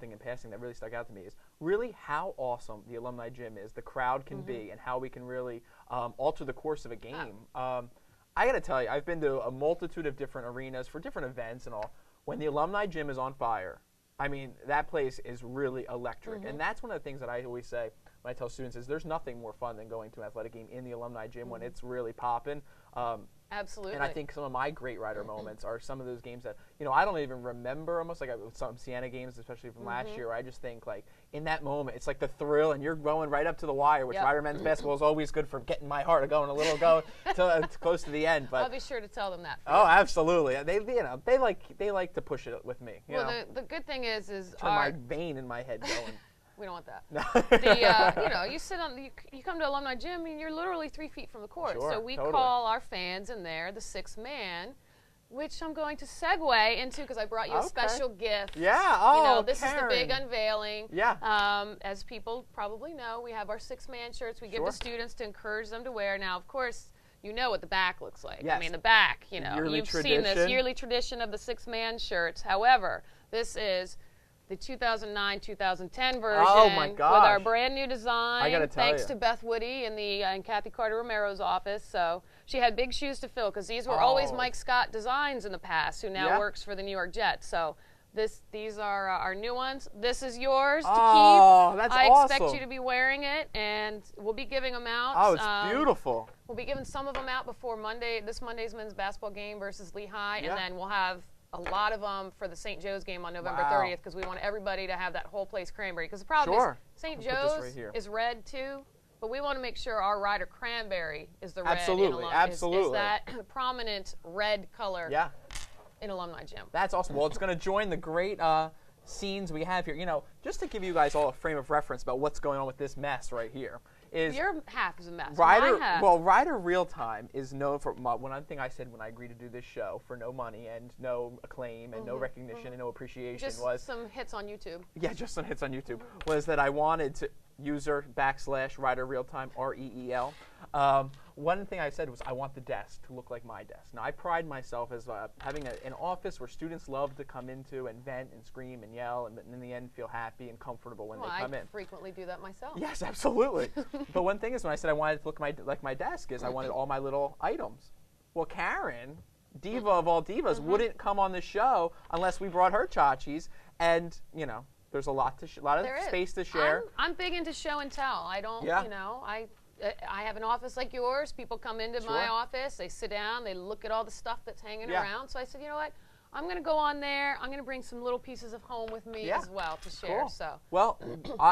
thing in passing that really stuck out to me is really how awesome the alumni gym is, the crowd can be, and how we can really alter the course of a game. I got to tell you, I've been to a multitude of different arenas for different events and all. When the alumni gym is on fire, I mean, that place is really electric. And that's one of the things that I always say when I tell students is there's nothing more fun than going to an athletic game in the alumni gym when it's really popping. Absolutely. And I think some of my great Rider moments are some of those games that, you know, I don't even remember almost, like some Siena games, especially from last year, where I just think, like, in that moment, it's like the thrill, and you're going right up to the wire, which Rider men's basketball is always good for getting my heart going a little close to the end. But I'll be sure to tell them that. Oh, absolutely. They like to push it with me. Well, the good thing is turn my vein in my head going. We don't want that. No. You know, you sit on, you come to alumni gym, and you're literally 3 feet from the court. Sure, so we totally. call our fans in there the sixth man, which I'm going to segue into because I brought you a special gift. Yeah. Oh, you know, this Karin. is the big unveiling. Yeah. As people probably know, we have our six-man shirts we give to students to encourage them to wear. Now, of course, you know what the back looks like. Yes. I mean, the back, you know, Yearly you've tradition. seen this yearly tradition of the six-man shirts. However, this is the 2009-2010 version. Oh my gosh. With our brand new design. I gotta tell thanks you. to Beth Woody in Kathy Carter Romero's office. So she had big shoes to fill because these were always Mike Scott designs in the past, who now works for the New York Jets. So these are our new ones. This is yours to keep. Oh, that's I awesome. expect you to be wearing it, and we'll be giving them out. Oh, it's beautiful. We'll be giving some of them out before this Monday's men's basketball game versus Lehigh, and then we'll have a lot of them for the St. Joe's game on November 30th because we want everybody to have that whole place cranberry. Because the problem is St. Joe's is red too, but we want to make sure our Rider cranberry is the red. Absolutely, absolutely. Is that prominent red color in alumni gym. That's awesome. Well, it's going to join the great scenes we have here. You know, just to give you guys all a frame of reference about what's going on with this mess right here. Your half is a mess. Rider Real Time is known for one thing I said when I agreed to do this show for no money and no acclaim and no recognition and no appreciation just was some hits on YouTube. Yeah, just some hits on YouTube. Was that I wanted to /Rider Real Time REEL. One thing I said was I want the desk to look like my desk. Now I pride myself as having an office where students love to come into and vent and scream and yell and in the end feel happy and comfortable when they come in. I frequently do that myself. Yes, absolutely. But one thing is when I said I wanted it to look like my desk is I wanted all my little items. Well, Karin, diva of all divas, wouldn't come on the show unless we brought her tchotchkes, and you know there's a lot of space to share. I'm big into show and tell. I don't, you know, I have an office like yours. People come into my office, they sit down, they look at all the stuff that's hanging around. So I said, you know what? I'm going to go on there. I'm going to bring some little pieces of home with me as well to share. Cool. So well,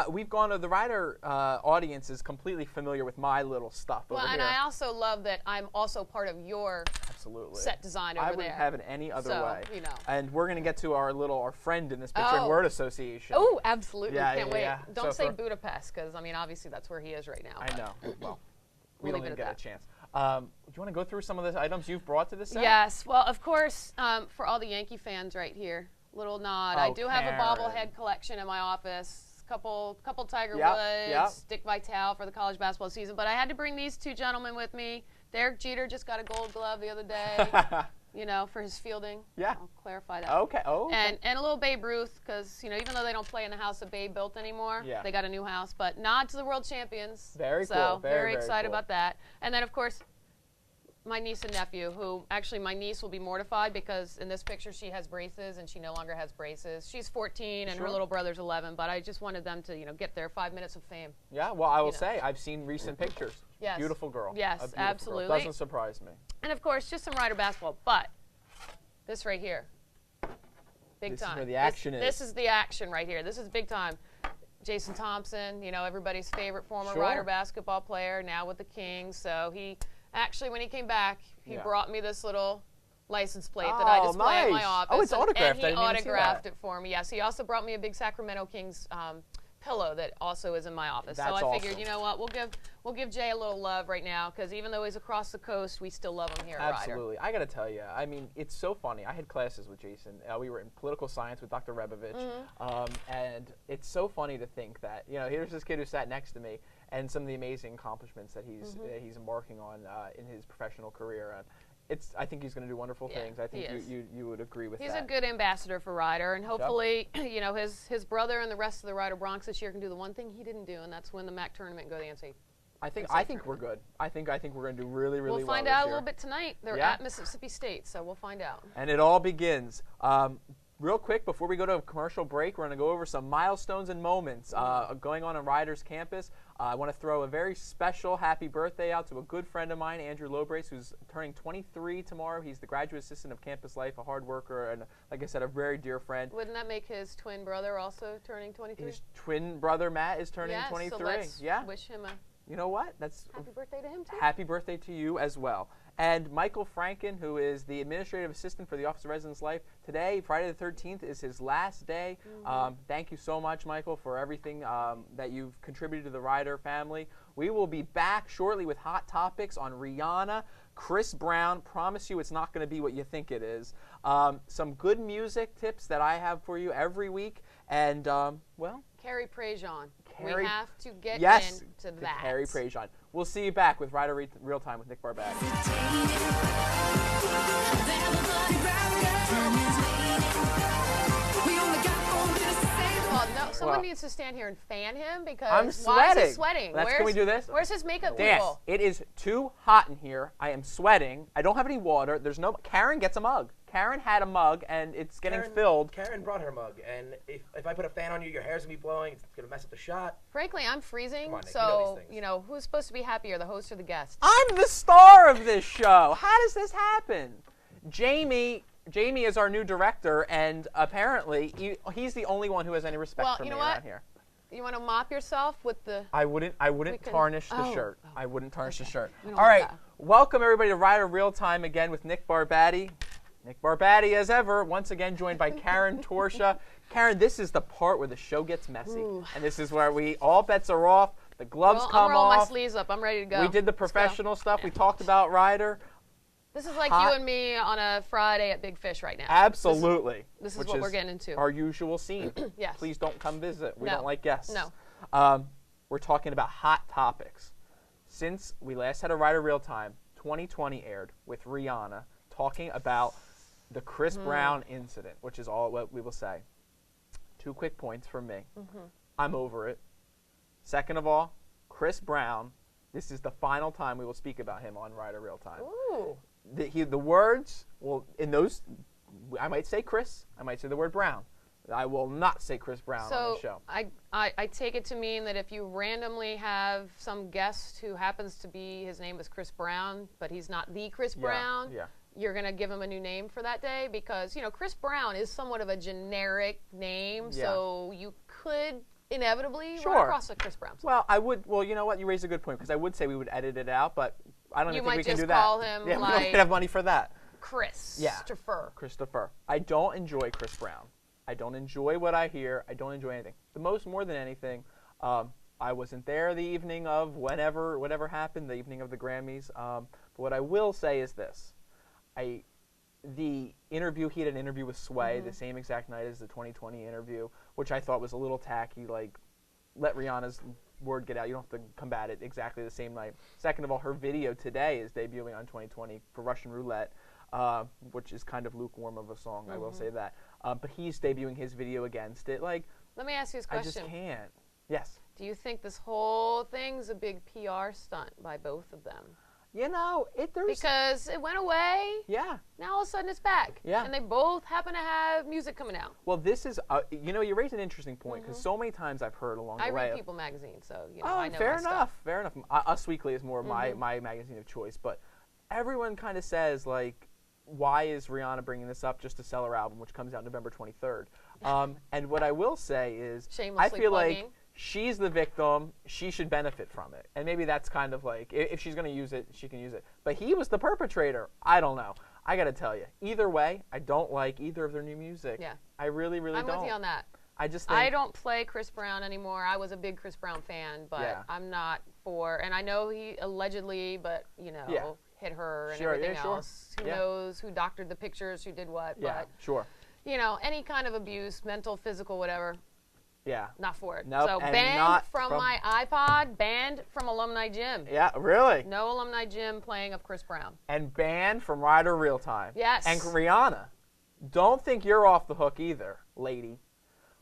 we've gone to the Rider audience is completely familiar with my little stuff over here. And I also love that I'm also part of your set design over there. I wouldn't have it any other way. You know. And we're going to get to our friend in this picture and word association. Oh, absolutely. Can't wait. Yeah. Don't say Budapest because, I mean, obviously that's where he is right now. I know. Well, we don't even get a chance. Do you want to go through some of the items you've brought to this set? Yes. Well, of course, for all the Yankee fans right here, little nod. I do have a bobblehead collection in my office. Couple Tiger Woods, Dick Vitale for the college basketball season. But I had to bring these two gentlemen with me. Derek Jeter just got a Gold Glove the other day. You know, for his fielding. Yeah. I'll clarify that. Okay. Oh. And a little Babe Ruth, because, you know, even though they don't play in the house that Babe built anymore, they got a new house. But nod to the world champions. Very cool. So very excited about that. And then, of course, my niece and nephew, who actually my niece will be mortified because in this picture she has braces and she no longer has braces. She's 14 and her little brother's 11, but I just wanted them to, you know, get their 5 minutes of fame. Yeah, well, I will say I've seen recent pictures. Yes. Beautiful girl. Yes, absolutely. Girl. Doesn't surprise me. And of course, just some Rider basketball, but this right here, big time. This is where the action is. This is the action right here. This is big time. Jason Thompson, you know, everybody's favorite former Rider basketball player, now with the Kings. So he actually, when he came back, he brought me this little license plate that I display in my office. Oh, it's autographed. And he autographed it for me. Yes, he also brought me a big Sacramento Kings pillow that also is in my office. That's so I figured, you know what, we'll give Jay a little love right now because even though he's across the coast, we still love him here at Rider. Absolutely. I got to tell you, I mean, it's so funny. I had classes with Jason. We were in political science with Dr. Rebovich, and it's so funny to think that, you know, here's this kid who sat next to me and some of the amazing accomplishments that he's embarking on in his professional career. I think he's going to do wonderful things. I think you would agree with that. He's a good ambassador for Ryder, and hopefully, his brother and the rest of the Ryder Bronx this year can do the one thing he didn't do, and that's win the MAC tournament and go to the NCAA. I think we're good. I think we're going to do really well. We'll find out a little bit tonight. They're at Mississippi State, so we'll find out. And it all begins. Real quick, before we go to a commercial break, we're going to go over some milestones and moments going on Ryder's campus. I want to throw a very special happy birthday out to a good friend of mine, Andrew Lobrace, who's turning 23 tomorrow. He's the graduate assistant of Campus Life, a hard worker, and like I said, a very dear friend. Wouldn't that make his twin brother also turning 23? His twin brother, Matt, is turning 23. So let's wish him a You know what? That's happy birthday to him, too. Happy birthday to you as well. And Michael Franken, who is the administrative assistant for the Office of Residence Life, today, Friday the 13th, is his last day. Thank you so much, Michael, for everything that you've contributed to the Ryder family. We will be back shortly with hot topics on Rihanna, Chris Brown. Promise you it's not going to be what you think it is. Some good music tips that I have for you every week. And, well... Carrie Prejean. We have to get into that. Carrie Prejean. We'll see you back with Ryder Real Time with Nick Barbati. Someone needs to stand here and fan him because I'm sweating. Why is he sweating? Can we do this? Where's his makeup Dance. people? It is too hot in here. I am sweating. I don't have any water. There's no. Karen gets a mug. Karen had a mug, and it's getting filled. Karen brought her mug, and if I put a fan on you, your hair's going to be blowing. It's going to mess up the shot. Frankly, I'm freezing, Come on, Nick, so, who's supposed to be happier, the host or the guest? I'm the star of this show. How does this happen? Jamie is our new director, and apparently he's the only one who has any respect for me around here. You want to mop yourself with the... I wouldn't tarnish the shirt. I wouldn't tarnish the shirt. All right. Welcome, everybody, to Ryder Real Time again with Nick Barbati. Nick Barbati, as ever, once again joined by Karin Torchia. Karen, this is the part where the show gets messy. Ooh. And this is where all bets are off. The gloves come off. I'm rolling my sleeves up. I'm ready to go. We did the professional stuff. Yeah. We talked about Ryder. This is like you and me on a Friday at Big Fish right now. Absolutely. This is what we're getting into. Our usual scene. Yes. Please don't come visit. We don't like guests. No. We're talking about hot topics. Since we last had a Ryder Real Time, 2020 aired with Rihanna talking about the Chris Brown incident, which is all what we will say. 2 quick points from me. I'm over it. Second of all, Chris Brown, this is the final time we will speak about him on Ryder Real Time. Ooh. The words, well, in those, I might say Chris, I might say the word Brown. I will not say Chris Brown on the show. I take it to mean that if you randomly have some guest who happens to be, his name is Chris Brown, but he's not the Chris Brown, you're going to give him a new name for that day because, Chris Brown is somewhat of a generic name, so you could inevitably run across a Chris Brown. Well, I would. Well, you know what? You raised a good point because I would say we would edit it out, but I don't think we can do that. You might just call him we don't have money for that. Christopher. I don't enjoy Chris Brown. I don't enjoy what I hear. I don't enjoy anything. More than anything, I wasn't there the evening of whatever happened, the evening of the Grammys. But what I will say is this. The interview, he had an interview with Sway the same exact night as the 2020 interview, which I thought was a little tacky, like, let Rihanna's word get out. You don't have to combat it exactly the same night. Second of all, her video today is debuting on 2020 for Russian Roulette, which is kind of lukewarm of a song, I will say that. But he's debuting his video against it. Like, let me ask you this question. I just can't. Yes. Do you think this whole thing's a big PR stunt by both of them? Because it went away. Yeah. Now all of a sudden it's back. Yeah. And they both happen to have music coming out. Well, this is, you raise an interesting point because so many times I've heard along the way. I read People magazine, so I know fair my enough. stuff. Fair enough. Us Weekly is more my magazine of choice, but everyone kind of says like, why is Rihanna bringing this up just to sell her album, which comes out November 23rd? And what I will say is, I feel like she's the victim. She should benefit from it. And maybe that's kind of like, if she's going to use it, she can use it. But he was the perpetrator. I don't know. I got to tell you. Either way, I don't like either of their new music. Yeah. I really, really don't. I'm with you on that. I just think, I don't play Chris Brown anymore. I was a big Chris Brown fan, but I'm not for, and I know he allegedly, but, hit her and everything else. Who knows who doctored the pictures, who did what. Yeah, but, any kind of abuse, mental, physical, whatever, Yeah. Not for it. Nope. So banned from my iPod, banned from Alumni Gym. Yeah, really? No Alumni Gym playing of Chris Brown. And banned from Rider Real Time. Yes. And Rihanna, don't think you're off the hook either, lady.